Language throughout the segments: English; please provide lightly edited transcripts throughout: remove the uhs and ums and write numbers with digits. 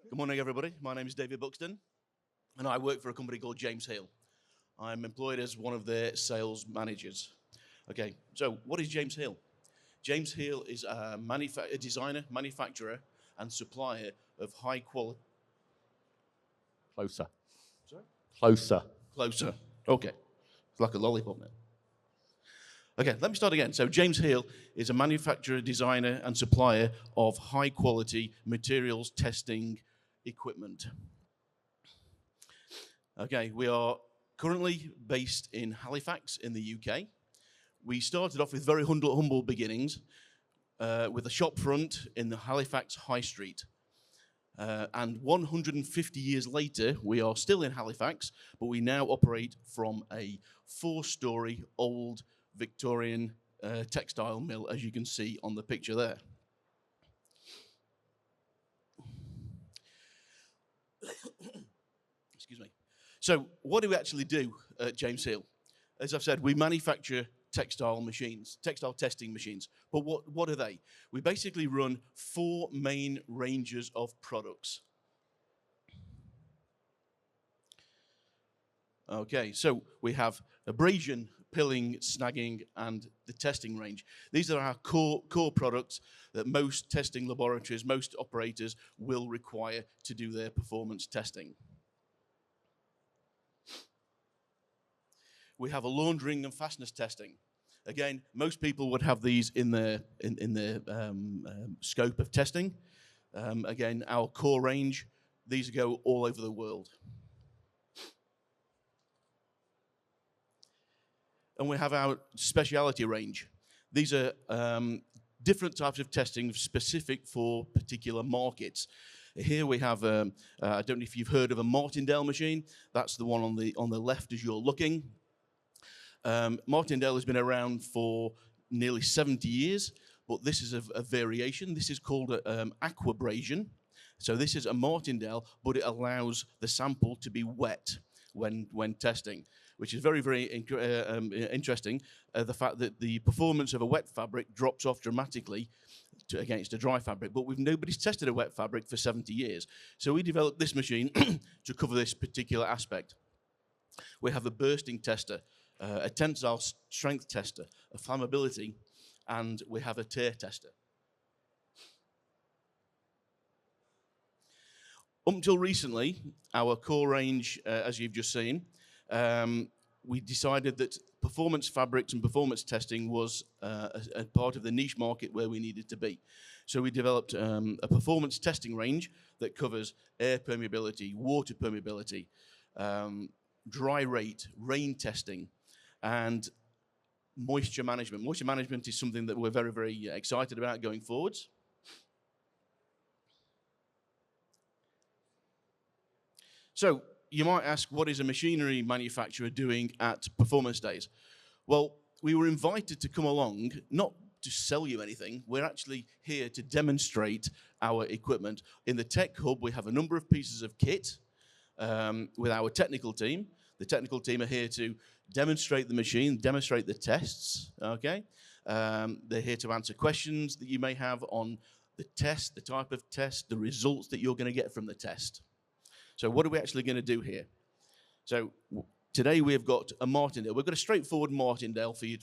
Good morning, everybody. My name is David Buxton, and I work for a company called James Hill. I'm employed as one of their sales managers. Okay, so what is James Hill? James Hill is a designer, manufacturer, and supplier of high quality. Closer. Sorry? Closer. Closer. Okay, it's like a lollipop now. Okay, let me start again. So James Hill is a manufacturer, designer, and supplier of high quality materials testing equipment. Okay, we are currently based in Halifax in the UK. We started off with very humble beginnings with a shop front in the Halifax High Street. And 150 years later, we are still in Halifax, but we now operate from a 4-story old Victorian textile mill, as you can see on the picture there. Excuse me. So what do we actually do at James Hill? As I've said, we manufacture textile machines, textile testing machines. But what are they? We basically run 4 main ranges of products. Okay, so we have abrasion, pilling, snagging, and the testing range. These are our core products that most testing laboratories, most operators will require to do their performance testing. We have a laundering and fastness testing. Again, most people would have these in their scope of testing. Again, our core range, these go all over the world. And we have our specialty range. These are different types of testing specific for particular markets. Here we have, I don't know if you've heard of a Martindale machine. That's the one on the left as you're looking. Martindale has been around for nearly 70 years, but this is a variation. This is called aquabrasion. So this is a Martindale, but it allows the sample to be wet when testing, which is very, very interesting. The fact that the performance of a wet fabric drops off dramatically against a dry fabric, but nobody's tested a wet fabric for 70 years. So we developed this machine to cover this particular aspect. We have a bursting tester, a tensile strength tester, a flammability, and we have a tear tester. Up until recently, our core range, as you've just seen, we decided that performance fabrics and performance testing was a part of the niche market where we needed to be. So we developed a performance testing range that covers air permeability, water permeability, dry rate, rain testing, and moisture management. Moisture management is something that we're very, very excited about going forwards. So you might ask, what is a machinery manufacturer doing at performance days? Well, we were invited to come along, not to sell you anything. We're actually here to demonstrate our equipment. In the Tech Hub, we have a number of pieces of kit with our technical team. The technical team are here to demonstrate the machine, demonstrate the tests, okay? They're here to answer questions that you may have on the test, the type of test, the results that you're going to get from the test. So what are we actually going to do here? So today we have got a Martindale. We've got a straightforward Martindale for you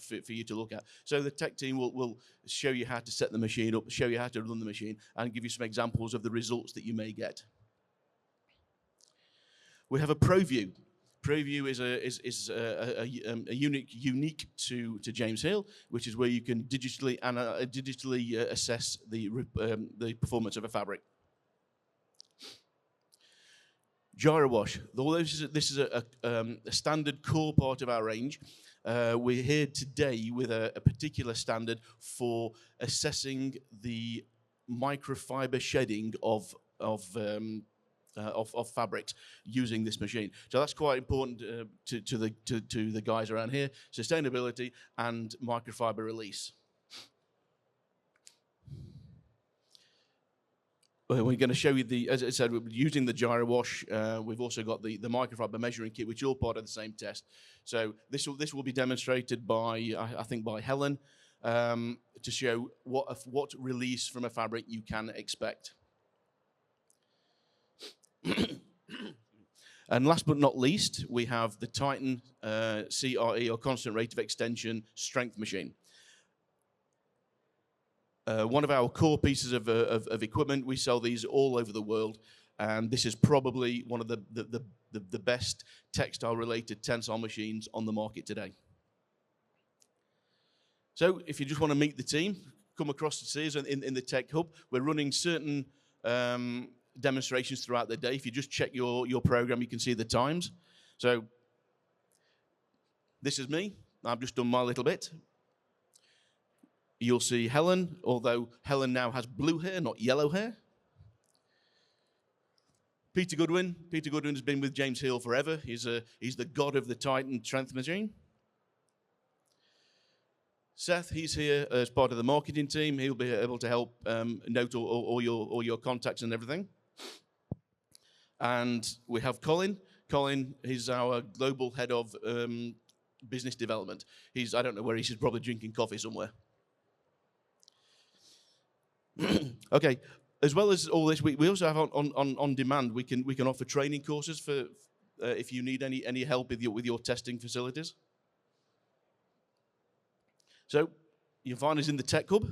to look at. So the tech team will show you how to set the machine up, show you how to run the machine, and give you some examples of the results that you may get. We have a ProView. ProView is unique to James Hill, which is where you can digitally assess the performance of a fabric. Gyro wash. Although this is a standard core part of our range, we're here today with a particular standard for assessing the microfiber shedding of fabrics using this machine. So that's quite important to the guys around here: sustainability and microfiber release. We're going to show you as I said, we're using the gyro wash. We've also got the microfiber measuring kit, which are all part of the same test. So this will be demonstrated by, I think, by Helen, to show what release from a fabric you can expect. And last but not least, we have the Titan CRE, or constant rate of extension strength machine. One of our core pieces of equipment. We sell these all over the world, and this is probably one of the best textile-related tensile machines on the market today. So if you just want to meet the team, come across to see us in the Tech Hub. We're running certain demonstrations throughout the day. If you just check your program, you can see the times. So this is me. I've just done my little bit. You'll see Helen, although Helen now has blue hair, not yellow hair. Peter Goodwin. Peter Goodwin has been with James Hill forever. He's the god of the Titan strength machine. Seth, he's here as part of the marketing team. He'll be able to help note all your contacts and everything. And we have Colin. Colin is our global head of business development. I don't know where he's probably drinking coffee somewhere. Okay, as well as all this, we also have on demand. We can offer training courses for if you need any help with your testing facilities. So you'll find us in the Tech Hub,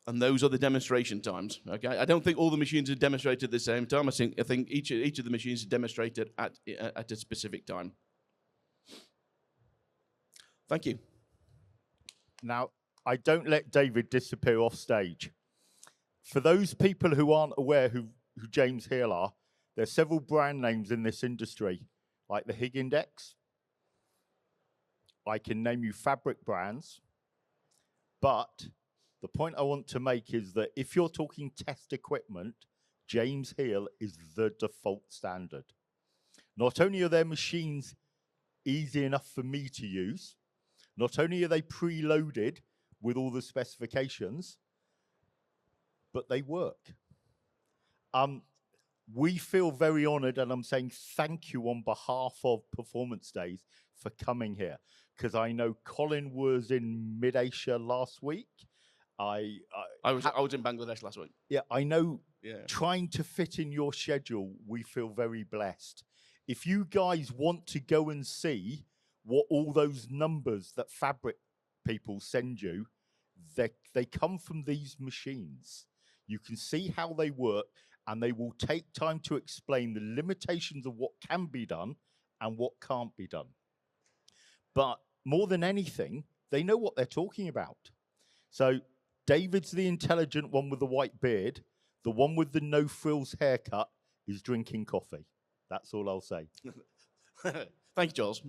and those are the demonstration times. Okay, I don't think all the machines are demonstrated at the same time. I think each of the machines is demonstrated at a specific time. Thank you. Now, I don't let David disappear off stage. For those people who aren't aware who James Hill are, there's several brand names in this industry, like the Hig Index. I can name you fabric brands, but the point I want to make is that if you're talking test equipment, James Hill is the default standard. Not only are their machines easy enough for me to use, not only are they preloaded with all the specifications, but they work. We feel very honored, and I'm saying thank you on behalf of Performance Days for coming here, because I know Colin was in mid-Asia last week. I was in Bangladesh last week. Yeah, I know. Yeah. Trying to fit in your schedule, we feel very blessed. If you guys want to go and see what all those numbers that fabric people send you, they come from these machines. You can see how they work, and they will take time to explain the limitations of what can be done and what can't be done. But more than anything, they know what they're talking about. So David's the intelligent one with the white beard. The one with the no-frills haircut is drinking coffee. That's all I'll say. Thank you, Charles.